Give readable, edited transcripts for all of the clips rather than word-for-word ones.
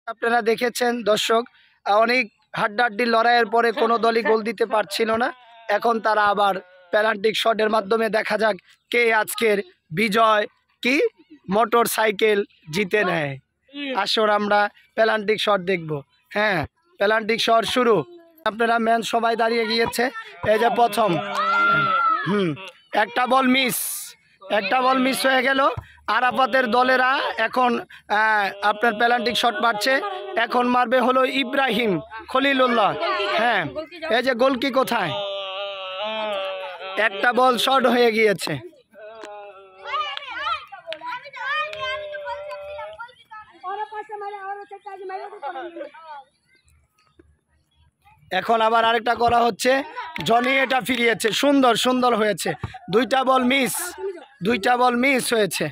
আপনারা দেখেছেন দর্শক, অনেক হাড্ডাহাড্ডি লড়াইয়ের পরে কোনো দলই গোল দিতে পারছিল না। এখন তারা আবার পেনাল্টি শটের মাধ্যমে দেখা যাক কে আজকের বিজয় কি মোটর সাইকেল জিতে নেয়। আসুন আমরা পেনাল্টি শট দেখব। হ্যাঁ, পেনাল্টি শট শুরু। আপনারা ম্যান সবাই দাঁড়িয়ে গিয়েছে। এই যে প্রথম একটা বল মিস হয়ে গেল। আরাফাতের দলেরা এখন আপনার পেনাল্টি শট মারছে। এখন মারবে হলো ইব্রাহিম খলিলুল্লাহ। হ্যাঁ, এই যে গোলকি কোথায়, একটা বল শর্ট হয়ে গিয়েছে। এখন আবার আরেকটা করা হচ্ছে, জনি এটা ফিরিয়েছে, সুন্দর হয়েছে। দুইটা বল মিস হয়েছে।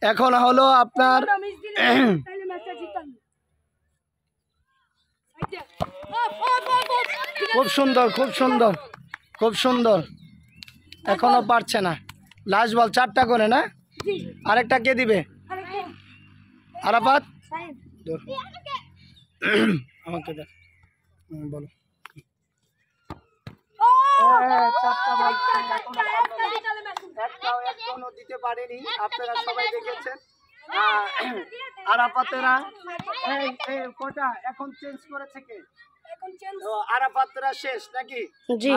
এখন হলো আপনার খুব সুন্দর এখনো পারছে না। লাস্ট বল 4টা করে না, আরেকটা কে দিবে? আরাফাত আমাকে দেখ, বলো। দিতে পারেনি, আপনারা সবাই দেখেছেন। আরাফাতেরা কোটা এখন চেঞ্জ করেছে কে? আরাফাতরা শেষ নাকি?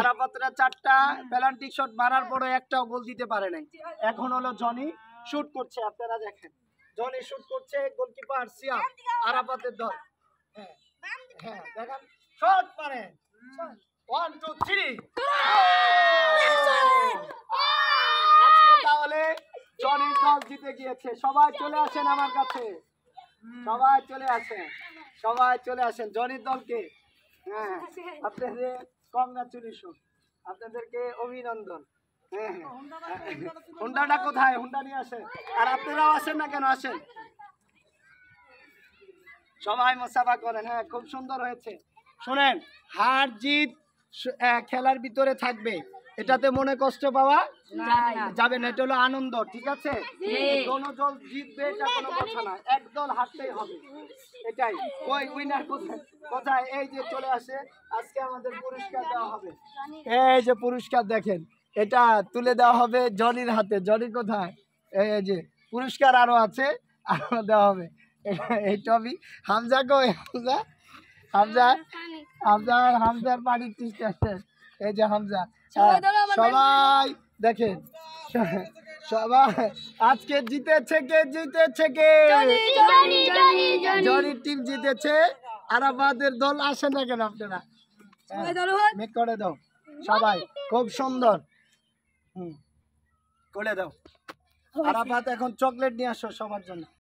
আরাফাতরা 4টা পেনাল্টি শট মারার পরে একটাও গোল দিতে পারে নাই। এখন হলো জনি শুট করছে, আপনারা দেখেন জনি শুট করছে, গোলকিপার সিয়াম আরাফাতের দল। হ্যাঁ দেখেন শট মারে, 1 2 3। আজকে তাহলে জনির দল জিতে গিয়েছে। সবাই চলে আসেন আমার কাছে, সবাই চলে আসেন জনির দলকে। হ্যাঁ, আপনাদের কংগ্রাচুলেশন, আপনাদেরকে অভিনন্দন। হ্যাঁ, হুন্ডাটা কোথায়? হুন্ডা নিয়ে আসেন। আর আপনারাও আসেন না কেন? আসেন, সবাই মোসাফা করেন। হ্যাঁ, খুব সুন্দর হয়েছে। শোনেন, হার জিত খেলার ভিতরে থাকবে, এটাতে মনে কষ্ট পাওয়া যাবে না। এটা হলো আনন্দ, ঠিক আছে? কোনো দল জিতবে এটা কোনো কথা না, এক দল হারতেই হবে, এটাই। ওই উইনার কোথায়? এই যে চলে আসে, আজকে আমাদের পুরস্কার দেওয়া হবে। এই যে পুরস্কার দেখেন, এটা তুলে দেওয়া হবে জনির হাতে। জনি কোথায়? এই যে পুরস্কার আরো আছে, আরো দেওয়া হবে। এই টবি হামজা কই? হামজার পানির টিস্ট আছে। এই যে হামজা, সবাই দেখেন, সবাই আজকে জিতেছে কে? জনির টিম জিতেছে। আরাফাতের দল আসে না কেন? আপনারা মেক করে দাও সবাই, খুব সুন্দর করে দাও। আরাফাত এখন চকলেট নিয়ে আসো সবার জন্য।